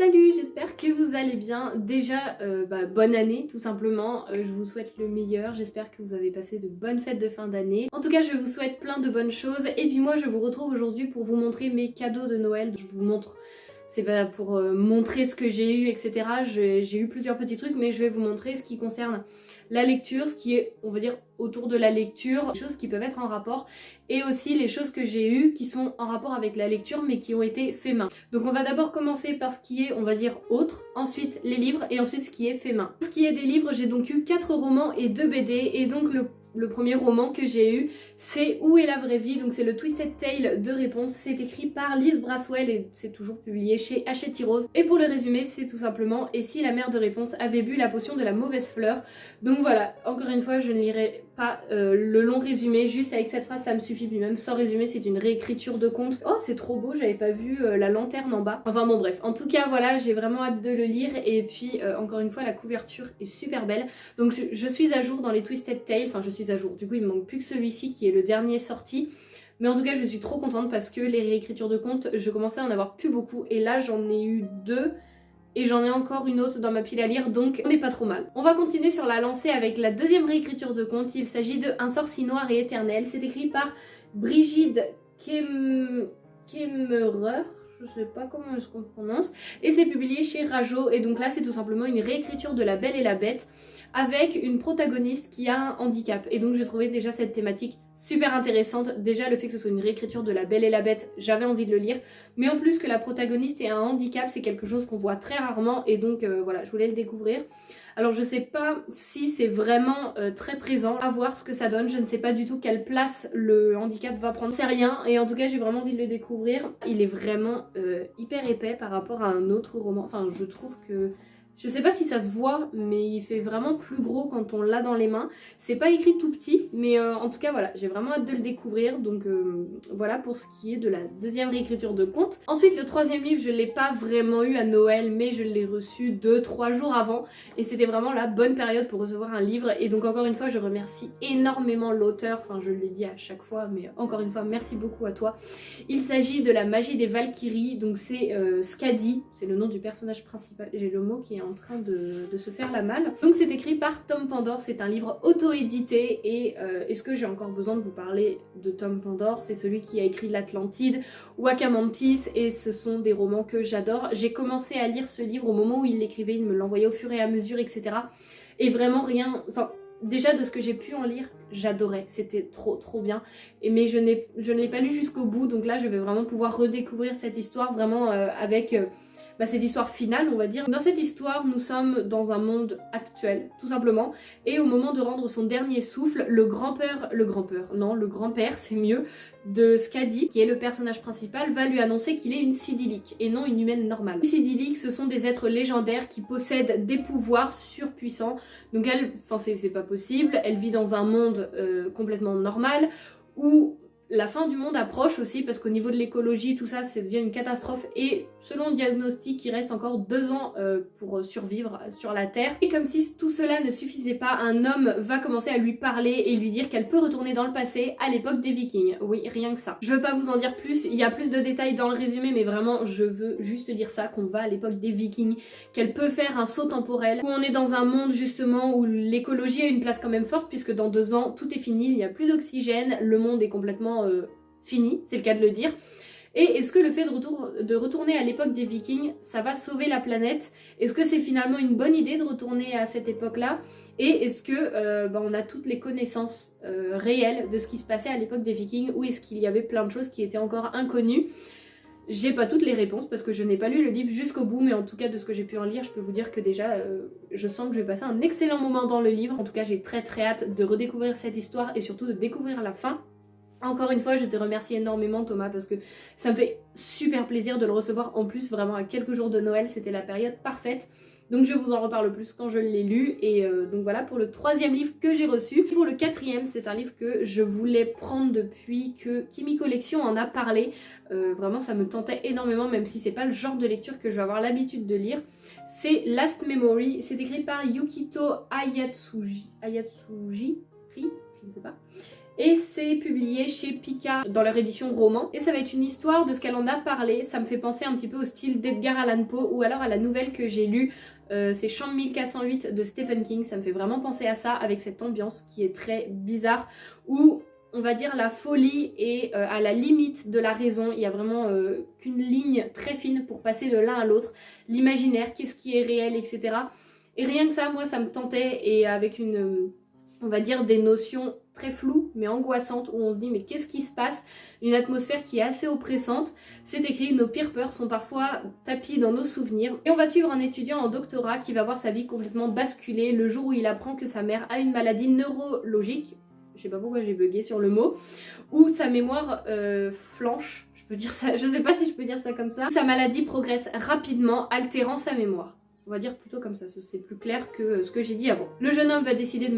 Salut, j'espère que vous allez bien. Déjà, bonne année tout simplement. Je vous souhaite le meilleur. J'espère que vous avez passé de bonnes fêtes de fin d'année. En tout cas, je vous souhaite plein de bonnes choses. Et puis moi, je vous retrouve aujourd'hui pour vous montrer mes cadeaux de Noël. Je vous montre, c'est pas pour montrer ce que j'ai eu, etc. J'ai eu plusieurs petits trucs, mais je vais vous montrer ce qui concerne la lecture, ce qui est, on va dire, autour de la lecture, les choses qui peuvent être en rapport, et aussi les choses que j'ai eues qui sont en rapport avec la lecture mais qui ont été fait main. Donc on va d'abord commencer par ce qui est, on va dire, autre, ensuite les livres et ensuite ce qui est fait main. Ce qui est des livres, j'ai donc eu 4 romans et 2 BD, et donc le premier roman que j'ai eu, c'est Où est la vraie vie, donc c'est le Twisted Tale de Réponse. C'est écrit par Lise Braswell et c'est toujours publié chez Hachette Heroes. Et pour le résumé, c'est tout simplement Et si la mère de Réponse avait bu la potion de la mauvaise fleur. Donc voilà, encore une fois, je ne lirai pas le long résumé, juste avec cette phrase ça me suffit, puis même sans résumé, c'est une réécriture de conte. Oh, c'est trop beau, j'avais pas vu la lanterne en bas. Enfin bon bref, en tout cas voilà, j'ai vraiment hâte de le lire, et puis encore une fois la couverture est super belle. Donc je suis à jour dans les Twisted Tale, enfin je suis à jour, du coup il me manque plus que celui-ci qui est le dernier sorti. Mais en tout cas je suis trop contente parce que les réécritures de contes, je commençais à en avoir plus beaucoup, et là j'en ai eu 2. Et j'en ai encore une autre dans ma pile à lire, donc on n'est pas trop mal. On va continuer sur la lancée avec la deuxième réécriture de conte. Il s'agit de Un sort si noir et éternel. C'est écrit par Brigid Kemmerer, je sais pas comment est-ce qu'on prononce, et c'est publié chez Rajo. Et donc là c'est tout simplement une réécriture de La Belle et la Bête avec une protagoniste qui a un handicap, et donc j'ai trouvé déjà cette thématique super intéressante. Déjà le fait que ce soit une réécriture de La Belle et la Bête, j'avais envie de le lire, mais en plus que la protagoniste ait un handicap, c'est quelque chose qu'on voit très rarement, et donc voilà, je voulais le découvrir. Alors je sais pas si c'est vraiment très présent, à voir ce que ça donne, je ne sais pas du tout quelle place le handicap va prendre, c'est rien, et en tout cas j'ai vraiment envie de le découvrir. Il est vraiment hyper épais par rapport à un autre roman, enfin je trouve que... Je sais pas si ça se voit, mais il fait vraiment plus gros quand on l'a dans les mains. C'est pas écrit tout petit, mais en tout cas voilà, j'ai vraiment hâte de le découvrir. Donc voilà pour ce qui est de la deuxième réécriture de conte. Ensuite le troisième livre, je l'ai pas vraiment eu à Noël, mais je l'ai reçu 2-3 jours avant. Et c'était vraiment la bonne période pour recevoir un livre. Et donc encore une fois, je remercie énormément l'auteur. Enfin je le dis à chaque fois, mais encore une fois, merci beaucoup à toi. Il s'agit de La magie des Valkyries. Donc c'est Skadi, c'est le nom du personnage principal. J'ai le mot qui est en train de se faire la malle. Donc c'est écrit par Tom Pandore, c'est un livre auto-édité, et est-ce que j'ai encore besoin de vous parler de Tom Pandore? C'est celui qui a écrit l'Atlantide, Wakamantis, et ce sont des romans que j'adore. J'ai commencé à lire ce livre au moment où il l'écrivait, il me l'envoyait au fur et à mesure, etc. Et vraiment rien... Enfin, déjà de ce que j'ai pu en lire, j'adorais, c'était trop bien. Mais je ne l'ai pas lu jusqu'au bout, donc là je vais vraiment pouvoir redécouvrir cette histoire vraiment avec... cette histoire finale, on va dire. Dans cette histoire, nous sommes dans un monde actuel, tout simplement, et au moment de rendre son dernier souffle, le grand-père, c'est mieux, de Skadi, qui est le personnage principal, va lui annoncer qu'il est une Sidilique, et non une humaine normale. Les Sidiliques, ce sont des êtres légendaires qui possèdent des pouvoirs surpuissants, donc elle, enfin c'est pas possible, elle vit dans un monde complètement normal, où la fin du monde approche aussi, parce qu'au niveau de l'écologie, tout ça, ça devient une catastrophe, et selon le diagnostic, il reste encore 2 ans pour survivre sur la Terre. Et comme si tout cela ne suffisait pas, un homme va commencer à lui parler et lui dire qu'elle peut retourner dans le passé, à l'époque des Vikings. Oui, rien que ça. Je veux pas vous en dire plus, il y a plus de détails dans le résumé, mais vraiment, je veux juste dire ça, qu'on va à l'époque des Vikings, qu'elle peut faire un saut temporel, où on est dans un monde justement où l'écologie a une place quand même forte, puisque dans 2 ans, tout est fini, il n'y a plus d'oxygène, le monde est complètement fini, c'est le cas de le dire. Et est-ce que le fait de retourner à l'époque des Vikings, ça va sauver la planète? Est-ce que c'est finalement une bonne idée de retourner à cette époque-là? Et est-ce que on a toutes les connaissances réelles de ce qui se passait à l'époque des Vikings, ou est-ce qu'il y avait plein de choses qui étaient encore inconnues? J'ai pas toutes les réponses parce que je n'ai pas lu le livre jusqu'au bout, mais en tout cas de ce que j'ai pu en lire, je peux vous dire que déjà je sens que je vais passer un excellent moment dans le livre. En tout cas j'ai très hâte de redécouvrir cette histoire et surtout de découvrir la fin. Encore une fois, je te remercie énormément Thomas, parce que ça me fait super plaisir de le recevoir, en plus vraiment à quelques jours de Noël, c'était la période parfaite. Donc je vous en reparle plus quand je l'ai lu, et donc voilà pour le troisième livre que j'ai reçu. Et pour le quatrième, c'est un livre que je voulais prendre depuis que Kimi Collection en a parlé. Vraiment ça me tentait énormément, même si c'est pas le genre de lecture que je vais avoir l'habitude de lire. C'est Last Memory, c'est écrit par Yukito Ayatsuji, je ne sais pas. et c'est publié chez Pika dans leur édition roman. Et ça va être une histoire de ce qu'elle en a parlé. Ça me fait penser un petit peu au style d'Edgar Allan Poe ou alors à la nouvelle que j'ai lue. C'est Chambre 1408 de Stephen King, ça me fait vraiment penser à ça avec cette ambiance qui est très bizarre où on va dire la folie est à la limite de la raison, il y a vraiment qu'une ligne très fine pour passer de l'un à l'autre, l'imaginaire, qu'est-ce qui est réel, etc. Et rien que ça, moi ça me tentait et avec une... on va dire des notions très floues mais angoissantes où on se dit mais qu'est-ce qui se passe, une atmosphère qui est assez oppressante. C'est écrit, nos pires peurs sont parfois tapies dans nos souvenirs. Et on va suivre un étudiant en doctorat qui va voir sa vie complètement basculer le jour où il apprend que sa mère a une maladie neurologique, je sais pas pourquoi j'ai bugué sur le mot, où sa mémoire flanche, je peux dire ça, je sais pas si je peux dire ça comme ça, où sa maladie progresse rapidement, altérant sa mémoire. On va dire plutôt comme ça, c'est plus clair que ce que j'ai dit avant. Le jeune homme va décider de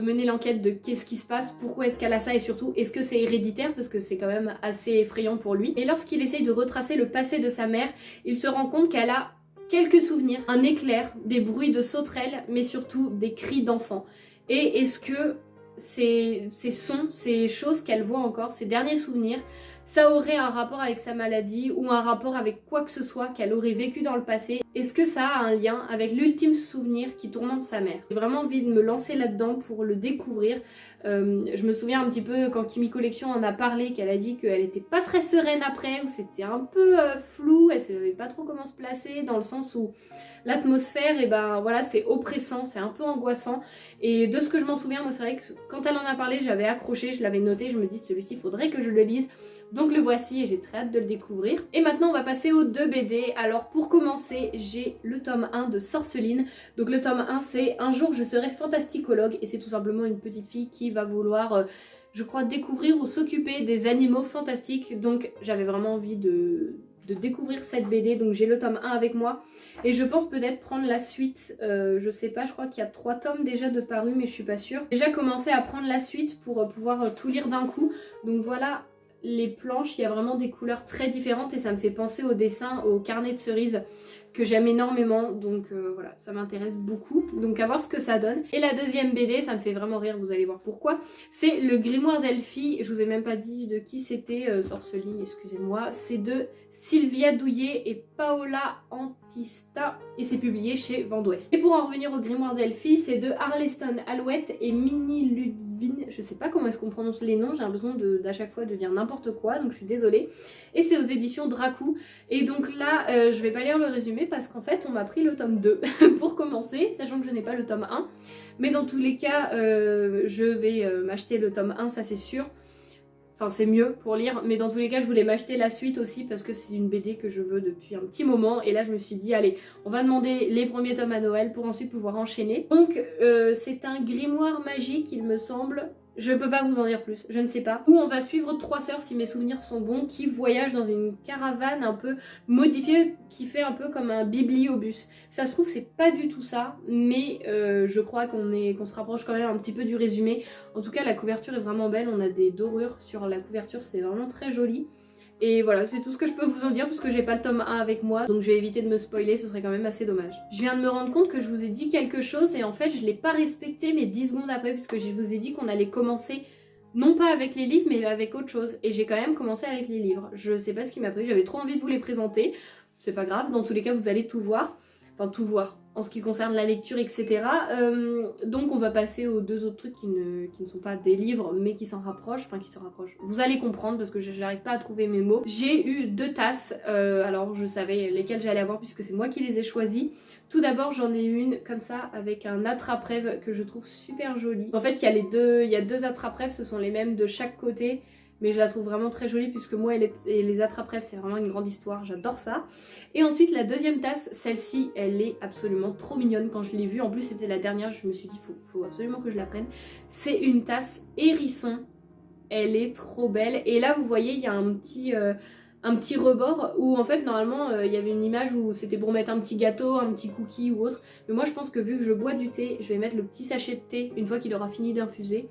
mener l'enquête de qu'est-ce qui se passe, pourquoi est-ce qu'elle a ça et surtout est-ce que c'est héréditaire parce que c'est quand même assez effrayant pour lui. Et lorsqu'il essaye de retracer le passé de sa mère, il se rend compte qu'elle a quelques souvenirs, un éclair, des bruits de sauterelles, mais surtout des cris d'enfants. Et est-ce que ces sons, ces choses qu'elle voit encore, ces derniers souvenirs, ça aurait un rapport avec sa maladie ou un rapport avec quoi que ce soit qu'elle aurait vécu dans le passé? Est-ce que ça a un lien avec l'ultime souvenir qui tourmente sa mère? J'ai vraiment envie de me lancer là-dedans pour le découvrir. Je me souviens un petit peu quand Kimi Collection en a parlé, qu'elle a dit qu'elle était pas très sereine après, où c'était un peu flou, elle savait pas trop comment se placer, dans le sens où l'atmosphère, et ben voilà, c'est oppressant, c'est un peu angoissant. Et de ce que je m'en souviens, moi c'est vrai que quand elle en a parlé, j'avais accroché, je l'avais noté, je me dis celui-ci, il faudrait que je le lise. Donc le voici et j'ai très hâte de le découvrir. Et maintenant on va passer aux 2 BD. Alors pour commencer, j'ai le tome 1 de Sorceline. Donc le tome 1 c'est Un jour je serai fantasticologue et c'est tout simplement une petite fille qui va vouloir, je crois, découvrir ou s'occuper des animaux fantastiques. Donc j'avais vraiment envie de découvrir cette BD, donc j'ai le tome 1 avec moi et je pense peut-être prendre la suite, je sais pas, je crois qu'il y a 3 tomes déjà de parus mais je suis pas sûre. J'ai déjà commencé à prendre la suite pour pouvoir tout lire d'un coup, donc voilà les planches, il y a vraiment des couleurs très différentes et ça me fait penser au dessin, au carnet de cerises que j'aime énormément, donc voilà, ça m'intéresse beaucoup, donc à voir ce que ça donne. Et la deuxième BD, ça me fait vraiment rire, vous allez voir pourquoi, c'est Le Grimoire d'Elphie. Je vous ai même pas dit de qui c'était, Sorceline, excusez-moi, c'est de Sylvia Douillet et Paola Antista et c'est publié chez Vent d'Ouest. Et pour en revenir au Grimoire d'Elphie, c'est de Arleston Alouette et Minnie Ludwin, je sais pas comment est-ce qu'on prononce les noms, j'ai l'impression d'à chaque fois de dire n'importe quoi, donc je suis désolée. Et c'est aux éditions Dracou. Et donc là, je vais pas lire le résumé parce qu'en fait on m'a pris le tome 2 pour commencer, sachant que je n'ai pas le tome 1. Mais dans tous les cas, je vais m'acheter le tome 1, ça c'est sûr. Enfin c'est mieux pour lire, mais dans tous les cas je voulais m'acheter la suite aussi parce que c'est une BD que je veux depuis un petit moment. Et là je me suis dit allez, on va demander les premiers tomes à Noël pour ensuite pouvoir enchaîner. Donc c'est un grimoire magique il me semble. Je peux pas vous en dire plus, je ne sais pas. Où on va suivre 3 sœurs, si mes souvenirs sont bons, qui voyagent dans une caravane un peu modifiée, qui fait un peu comme un bibliobus. Ça se trouve, c'est pas du tout ça, mais je crois qu'on se rapproche quand même un petit peu du résumé. En tout cas, la couverture est vraiment belle, on a des dorures sur la couverture, c'est vraiment très joli. Et voilà, c'est tout ce que je peux vous en dire parce que j'ai pas le tome 1 avec moi, donc je vais éviter de me spoiler, ce serait quand même assez dommage. Je viens de me rendre compte que je vous ai dit quelque chose et en fait je l'ai pas respecté mais 10 secondes après puisque je vous ai dit qu'on allait commencer non pas avec les livres mais avec autre chose. Et j'ai quand même commencé avec les livres. Je sais pas ce qui m'a pris, j'avais trop envie de vous les présenter, c'est pas grave, dans tous les cas vous allez tout voir. Enfin tout voir en ce qui concerne la lecture, etc. Donc on va passer aux 2 autres trucs qui ne sont pas des livres mais qui s'en rapprochent, enfin qui s'en rapprochent. Vous allez comprendre parce que j'arrive pas à trouver mes mots. J'ai eu 2 tasses, alors je savais lesquelles j'allais avoir puisque c'est moi qui les ai choisies. Tout d'abord j'en ai une comme ça avec un attrape-rêve que je trouve super joli. En fait il y a 2 attrape-rêves, ce sont les mêmes de chaque côté. Mais je la trouve vraiment très jolie puisque moi et les attrape-rêves c'est vraiment une grande histoire, j'adore ça. Et ensuite la deuxième tasse, celle-ci elle est absolument trop mignonne quand je l'ai vue. En plus c'était la dernière, je me suis dit faut absolument que je la prenne. C'est une tasse hérisson, elle est trop belle. Et là vous voyez il y a un petit rebord où en fait normalement il y avait une image où c'était pour mettre un petit gâteau, un petit cookie ou autre. Mais moi je pense que vu que je bois du thé, je vais mettre le petit sachet de thé une fois qu'il aura fini d'infuser.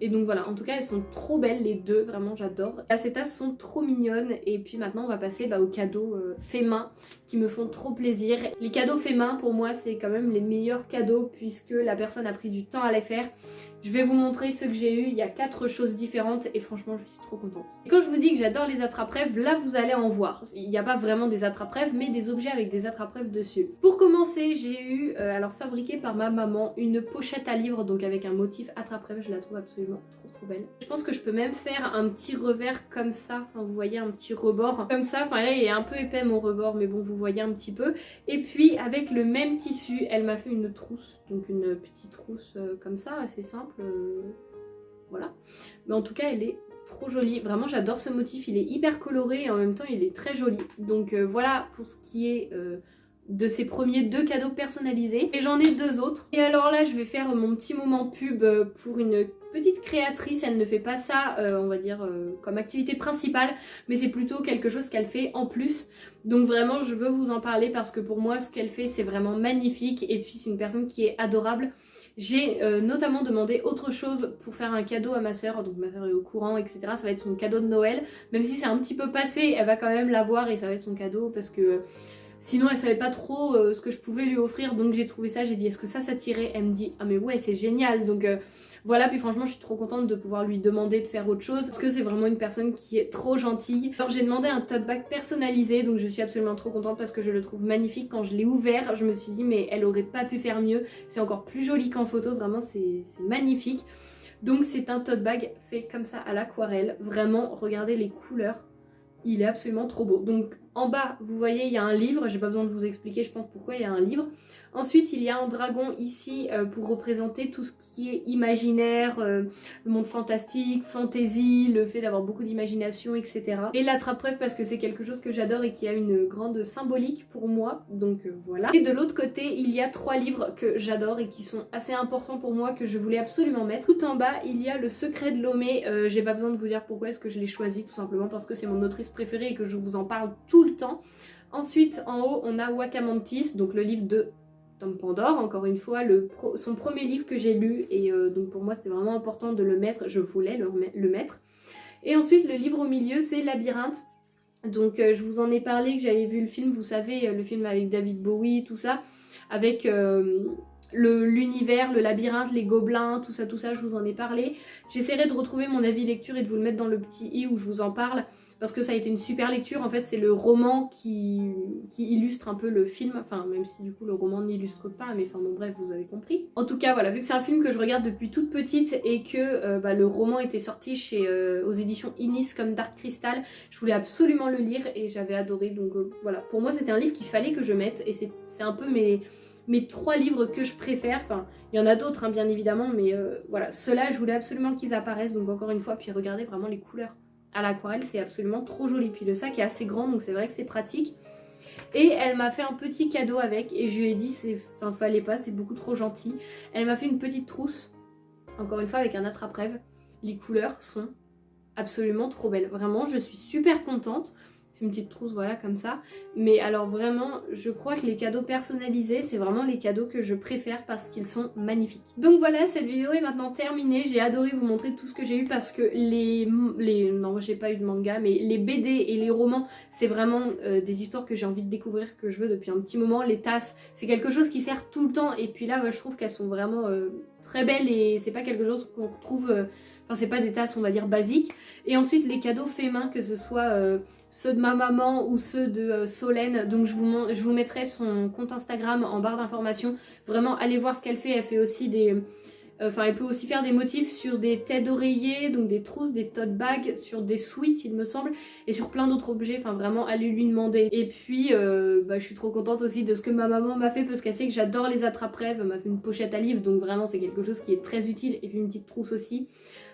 Et donc voilà, en tout cas elles sont trop belles les deux, vraiment j'adore. Ces tasses sont trop mignonnes et puis maintenant on va passer aux cadeaux faits main qui me font trop plaisir. Les cadeaux faits main pour moi c'est quand même les meilleurs cadeaux puisque la personne a pris du temps à les faire. Je vais vous montrer ceux que j'ai eu, il y a 4 choses différentes et franchement je suis trop contente. Et quand je vous dis que j'adore les attrape-rêves, là vous allez en voir. Il n'y a pas vraiment des attrape-rêves mais des objets avec des attrape-rêves dessus. Pour commencer j'ai eu, alors fabriqué par ma maman, une pochette à livres donc avec un motif attrape-rêve, je la trouve absolument trop belle. Je pense que je peux même faire un petit revers comme ça, enfin vous voyez un petit rebord comme ça, enfin là il est un peu épais mon rebord mais bon vous voyez un petit peu. Et puis avec le même tissu elle m'a fait une trousse, donc une petite trousse comme ça assez simple. Voilà, mais en tout cas elle est trop jolie, vraiment j'adore ce motif, il est hyper coloré et en même temps il est très joli. Donc voilà pour ce qui est de ces premiers 2 cadeaux personnalisés. Et j'en ai 2 autres. Et alors là je vais faire mon petit moment pub pour une petite créatrice. Elle ne fait pas ça on va dire comme activité principale, mais c'est plutôt quelque chose qu'elle fait en plus. Donc vraiment je veux vous en parler parce que pour moi ce qu'elle fait c'est vraiment magnifique et puis c'est une personne qui est adorable. J'ai notamment demandé autre chose pour faire un cadeau à ma soeur, donc ma soeur est au courant, etc. Ça va être son cadeau de Noël, même si c'est un petit peu passé, elle va quand même l'avoir et ça va être son cadeau parce que sinon elle savait pas trop ce que je pouvais lui offrir, donc j'ai trouvé ça, j'ai dit est-ce que ça tirait? Elle me dit ah mais ouais c'est génial, donc voilà, puis franchement je suis trop contente de pouvoir lui demander de faire autre chose parce que c'est vraiment une personne qui est trop gentille. Alors j'ai demandé un tote bag personnalisé, donc je suis absolument trop contente parce que je le trouve magnifique. Quand je l'ai ouvert je me suis dit mais elle aurait pas pu faire mieux, c'est encore plus joli qu'en photo, vraiment c'est magnifique. Donc c'est un tote bag fait comme ça à l'aquarelle, vraiment regardez les couleurs, il est absolument trop beau. Donc en bas vous voyez il y a un livre, j'ai pas besoin de vous expliquer je pense pourquoi il y a un livre. Ensuite il y a un dragon ici pour représenter tout ce qui est imaginaire, le monde fantastique, fantasy, le fait d'avoir beaucoup d'imagination, etc. Et l'attrape-rêve parce que c'est quelque chose que j'adore et qui a une grande symbolique pour moi, donc voilà. Et de l'autre côté il y a 3 livres que j'adore et qui sont assez importants pour moi, que je voulais absolument mettre. Tout en bas il y a Le Secret de Lomé, j'ai pas besoin de vous dire pourquoi est-ce que je l'ai choisi, tout simplement parce que c'est mon autrice préférée et que je vous en parle tout le temps. Ensuite en haut on a Wakamantis, donc le livre de Tom Pandore, encore une fois son premier livre que j'ai lu et donc pour moi c'était vraiment important de le mettre, je voulais le mettre. Et ensuite le livre au milieu c'est Labyrinthe, donc je vous en ai parlé, que j'avais vu le film, vous savez le film avec David Bowie, tout ça, avec l'univers, le labyrinthe, les gobelins, tout ça je vous en ai parlé. J'essaierai de retrouver mon avis lecture et de vous le mettre dans le petit i où je vous en parle parce que ça a été une super lecture. En fait c'est le roman qui illustre un peu le film, enfin même si du coup le roman n'illustre pas, mais enfin bon bref vous avez compris. En tout cas voilà, vu que c'est un film que je regarde depuis toute petite et que le roman était sorti aux éditions Inis comme Dark Crystal, je voulais absolument le lire et j'avais adoré, donc voilà, pour moi c'était un livre qu'il fallait que je mette et c'est un peu mes 3 livres que je préfère. Enfin il y en a d'autres hein, bien évidemment, mais voilà, ceux-là je voulais absolument qu'ils apparaissent, donc encore une fois, puis regardez vraiment les couleurs à l'aquarelle, c'est absolument trop joli, puis le sac est assez grand donc c'est vrai que c'est pratique. Et elle m'a fait un petit cadeau avec et je lui ai dit fallait pas, c'est beaucoup trop gentil. Elle m'a fait une petite trousse, encore une fois avec un attrape-rêve. Les couleurs sont absolument trop belles, vraiment je suis super contente. C'est une petite trousse voilà comme ça, mais alors vraiment je crois que les cadeaux personnalisés c'est vraiment les cadeaux que je préfère parce qu'ils sont magnifiques. Donc voilà, cette vidéo est maintenant terminée, j'ai adoré vous montrer tout ce que j'ai eu parce que non j'ai pas eu de manga, mais les BD et les romans c'est vraiment des histoires que j'ai envie de découvrir, que je veux depuis un petit moment. Les tasses c'est quelque chose qui sert tout le temps et puis là je trouve qu'elles sont vraiment très belles et c'est pas quelque chose qu'on retrouve... Enfin c'est pas des tasses on va dire basiques. Et ensuite les cadeaux faits main, que ce soit ceux de ma maman ou ceux de Solène, donc je vous mettrai son compte Instagram en barre d'informations. Vraiment allez voir ce qu'elle fait, elle fait aussi des... elle peut aussi faire des motifs sur des têtes d'oreiller, donc des trousses, des tote bags, sur des sweats il me semble, et sur plein d'autres objets, enfin vraiment allez lui demander. Et puis je suis trop contente aussi de ce que ma maman m'a fait parce qu'elle sait que j'adore les attrape-rêves, elle m'a fait une pochette à livres, donc vraiment c'est quelque chose qui est très utile, et puis une petite trousse aussi.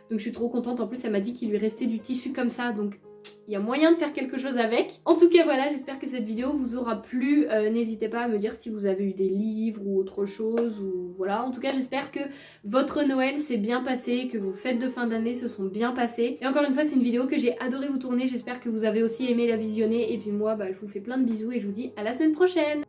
Donc je suis trop contente, en plus elle m'a dit qu'il lui restait du tissu comme ça, donc il y a moyen de faire quelque chose avec. En tout cas voilà, j'espère que cette vidéo vous aura plu, n'hésitez pas à me dire si vous avez eu des livres ou autre chose, ou voilà. En tout cas j'espère que votre Noël s'est bien passé, que vos fêtes de fin d'année se sont bien passées. Et encore une fois c'est une vidéo que j'ai adoré vous tourner, j'espère que vous avez aussi aimé la visionner, et puis moi je vous fais plein de bisous et je vous dis à la semaine prochaine.